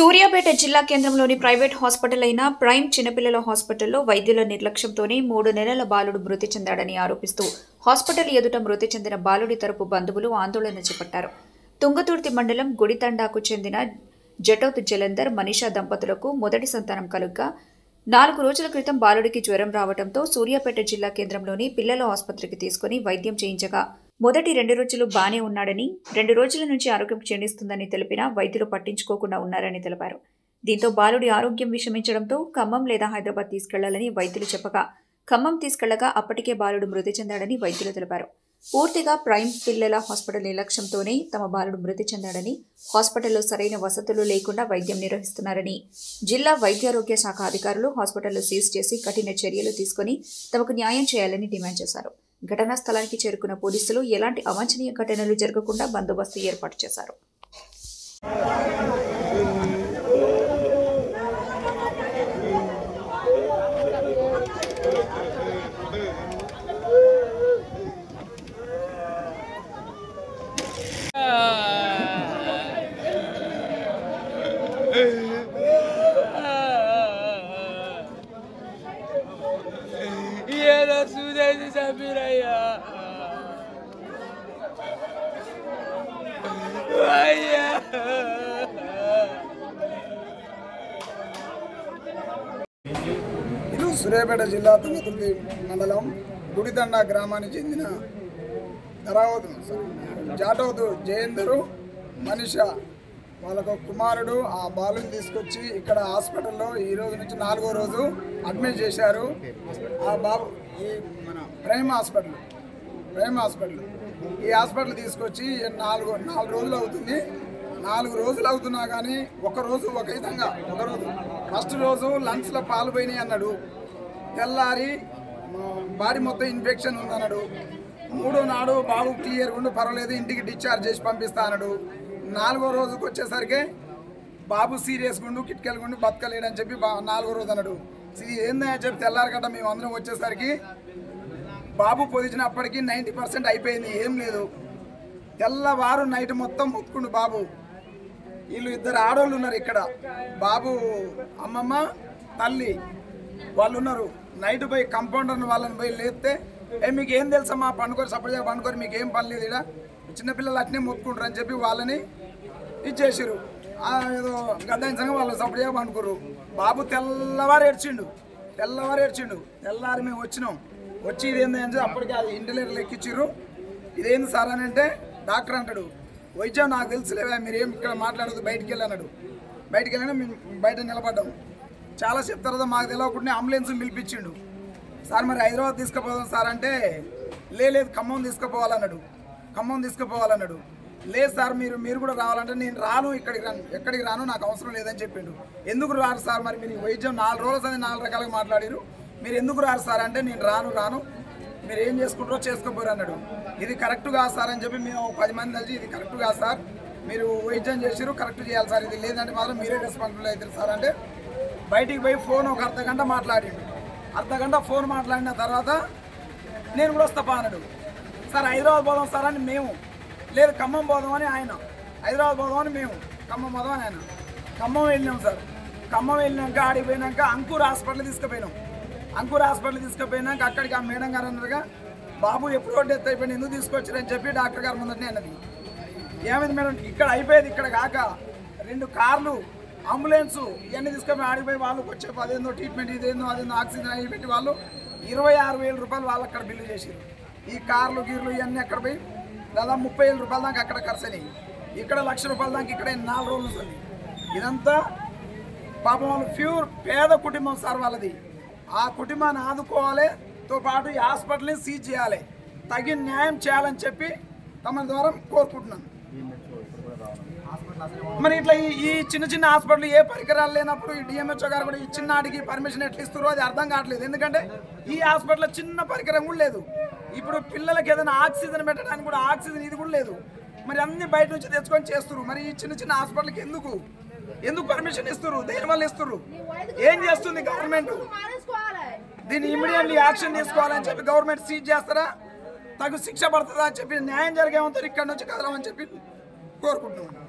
సూర్యాపేట జిల్లా కేంద్రంలోని private hospital అయిన ప్రైమ్ చిన్నపిల్లల హాస్పిటల్లో వైద్యుల నిర్లక్ష్యంతోనే 3 నెలల బాలుడు మృతి చెందాడని ఆరోపిస్తూ హాస్పిటల్ ఎదుట మృతి చెందిన బాలుడి తరపు బంధువులు ఆందోళన చేపట్టారు. తుంగతుర్తి మండలం గుడితండాకు చెందిన జటోత్ జలంధర్ మనీషా దంపతులకు మొదటి సంతానం కలుగ్గా 4 రోజుల క్రితం బాలుడికి జ్వరం రావడంతో సూర్యాపేట జిల్లా కేంద్రంలోని పిల్లల ఆసుపత్రికి తీసుకుని వైద్యం చేయించగా మొదటి 2 రోజులు బానే ఉన్నాడని 2 రోజుల నుంచి ఆరోగ్యం క్షీణిస్తుందని తెలిపినా వైద్యులు పట్టించుకోకుండా ఉన్నారని తెలిపారు. దీంతో బాలుడి ఆరోగ్యం విషమించడంతో ఖమ్మం లేదా హైదరాబాద్ తీసుకెళ్లాలని వైద్యులు చెప్పగా ఖమ్మం తీసుకెళ్లగా అప్పటికే బాలుడు మృతి చెందాడని వైద్యులు తెలిపారు. పూర్తిగా ప్రైమ్ పిల్లల హాస్పిటల్ నిర్లక్ష్యంతోనే తమ బాలుడు మృతి చెందాడని, హాస్పిటల్లో సరైన వసతులు లేకుండా వైద్యం నిర్వహిస్తున్నారని, జిల్లా వైద్యారోగ్య శాఖ అధికారులు హాస్పిటల్ సీజ్ చేసి కఠిన చర్యలు తీసుకుని తమకు న్యాయం చేయాలని డిమాండ్ చేశారు. ఘటనా స్థలానికి చేరుకున్న పోలీసులు ఎలాంటి అవాంఛనీయ ఘటనలు జరగకుండా బందోబస్తు ఏర్పాటు చేశారు. సూర్యాపేట జిల్లా తుంగతుర్తి మండలం గుడితండ గ్రామానికి చెందిన జాటోత్ జయేందరు మనీషా వాళ్ళకు కుమారుడు ఆ బాలుని తీసుకొచ్చి ఇక్కడ హాస్పిటల్లో ఈ రోజు నుంచి 4వ రోజు అడ్మిట్ చేశారు. ఆ బాబు ఈ మన ప్రైమ్ హాస్పిటల్ ఈ హాస్పిటల్ తీసుకొచ్చి 4 రోజులు అవుతుంది. 4 రోజులు అవుతున్నా కానీ ఒక రోజు ఫస్ట్ రోజు లంగ్స్లో పాలు పోయినాయి అన్నాడు. తెల్లారి బాడీ మొత్తం ఇన్ఫెక్షన్ ఉందన్నాడు. 3వ నాడు బాబు క్లియర్గా ఉండి పర్వాలేదు ఇంటికి డిశ్చార్జ్ చేసి పంపిస్తా అన్నాడు. 4వ రోజుకి వచ్చేసరికి బాబు సీరియస్గా ఉండు కిటికీలు ఉండి బతకలేడని చెప్పి 4వ రోజు అన్నాడు. ఇది ఏందని చెప్పి తెల్లారి గట్ట మేము అందరం వచ్చేసరికి బాబు పొదిచినప్పటికీ 90% అయిపోయింది, ఏం లేదు. తెల్లవారు నైట్ మొత్తం మొత్తుకుండు బాబు. వీళ్ళు 2 ఆడవాళ్ళు ఉన్నారు ఇక్కడ, బాబు అమ్మమ్మ తల్లి వాళ్ళు ఉన్నారు. నైట్ పోయి కంపౌండర్ వాళ్ళని పోయి లేస్తే మీకు ఏం తెలుసమ్మా పండుకొని సపరేట్గా పండుకొని మీకు ఏం పని లేదు, ఇక్కడ చిన్నపిల్లలు అట్నే మొత్తుకుంటారు అని చెప్పి వాళ్ళని ఇచ్చేసారు. ఏదో గద్దాయించగా వాళ్ళు సపరేట్గా పండుకోరు. బాబు తెల్లవారు ఏడ్చిండు. తెల్లారి మేము వచ్చినాం. వచ్చి ఇదేంది అని చెప్పి అప్పటికి అది ఇంటిలేటర్లు ఎక్కించారు. ఇదేంది సార్ అని అంటే డాక్టర్ అంటాడు, వైద్యం నాకు తెలుసులేవా మీరేం ఇక్కడ మాట్లాడదు బయటికి వెళ్ళి బయటికి మేము బయట నిలబడ్డాం. చాలాసేపు తర్వాత మాకు తెలియకుండా అంబులెన్స్ పిలిపించిండు. సార్ మరి హైదరాబాద్ తీసుకుపోదాం సార్ అంటే లేదు ఖమ్మం తీసుకుపోవాలన్నాడు. లేదు సార్ మీరు కూడా రావాలంటే నేను రాను, ఎక్కడికి రాను, నాకు అవసరం లేదని చెప్పిండు. ఎందుకు రారు సార్ మరి మీరు వైద్యం 4 రోజులు అని 4 రకాలుగా మాట్లాడారు, మీరు ఎందుకు రారు సార్ అంటే నేను రాను మీరు ఏం చేసుకుంటారో చేసుకోపోరు అన్నాడు. ఇది కరెక్ట్ కాదు సార్ అని చెప్పి మేము 10 మంది కలిసి ఇది కరెక్ట్ కాదు సార్, మీరు వైద్యం చేసారు కరెక్ట్ చేయాలి సార్, ఇది లేదంటే మాత్రం మీరే రెస్పాన్సిబుల్ అవుతారు సార్ అంటే బయటికి పోయి ఫోన్ ఒక అర్ధగంట మాట్లాడిండు. అర్ధగంట ఫోన్ మాట్లాడిన తర్వాత నేను కూడా వస్తాపా అన్నాడు. సార్ హైదరాబాద్ పోదాం సార్ అని మేము, లేదు ఖమ్మం పోదామని ఆయన, హైదరాబాద్ పోదామని మేము, ఖమ్మం పోదామని ఆయన. ఖమ్మం వెళ్ళినాం సార్. ఖమ్మం వెళ్ళినాక ఆడికి పోయినాక అంకూర్ హాస్పిటల్ తీసుకుపోయినాక అక్కడికి ఆ మేడం గారు అన్నారుగా బాబు ఎప్పుడో డెత్ అయిపోయింది ఎందుకు తీసుకొచ్చారని చెప్పి డాక్టర్ గారు ముందరనే అన్నది. ఏమైంది మేడం ఇక్కడ అయిపోయేది, ఇక్కడ కాక 2 కార్లు అంబులెన్సు ఇవన్నీ తీసుకొని ఆడిపోయి వాళ్ళకి వచ్చే అదేందో ట్రీట్మెంట్ ఇదేందో అదేందో ఆక్సిజన్ అవి పెట్టి వాళ్ళు 26,000 రూపాయలు వాళ్ళు అక్కడ బిల్లు చేసారు. ఈ కార్లు గీర్లు ఇవన్నీ అక్కడ పోయి దాదాపు 30,000 రూపాయల దాకా అక్కడ ఖర్చు అయినాయి. ఇక్కడ 1,00,000 రూపాయల దాకా ఇక్కడ 4 రోజులు వస్తుంది. ఇదంతా పాపం వాళ్ళు ప్యూర్ పేద కుటుంబం సార్ వాళ్ళది. ఆ కుటుంబాన్ని ఆదుకోవాలితో పాటు ఈ హాస్పిటల్ని సీజ్ చేయాలి, తగిన న్యాయం చేయాలని చెప్పి తమ ద్వారా కోరుకుంటున్నాను. మరి ఇట్లా ఈ చిన్న హాస్పిటల్ ఏ పరికరాలు లేనప్పుడు ఈ డిఎంహెచ్ఓ గారు కూడా ఈ చిన్నటికి పర్మిషన్ ఎట్లా ఇస్తారో అది అర్థం కావట్లేదు. ఎందుకంటే ఈ హాస్పిటల్లో చిన్న పరికరం కూడా లేదు. ఇప్పుడు పిల్లలకి ఏదైనా ఆక్సిజన్ పెట్టడానికి కూడా ఆక్సిజన్ ఇది కూడా లేదు. మరి అన్ని బయట నుంచి తెచ్చుకొని చేస్తున్నారు. మరి ఈ చిన్న హాస్పిటల్కి ఎందుకు పర్మిషన్ ఇస్తారు, దేని వల్ల ఇస్తారు, ఏం చేస్తుంది గవర్నమెంట్? దీన్ని ఇమీడియట్లీ యాక్షన్ తీసుకోవాలని చెప్పి గవర్నమెంట్ సీజ్ చేస్తారా, తగు శిక్ష పడుతుందా అని చెప్పి న్యాయం జరిగేంత ఇక్కడ నుంచి కదలమని చెప్పి కోరుకుంటున్నాను.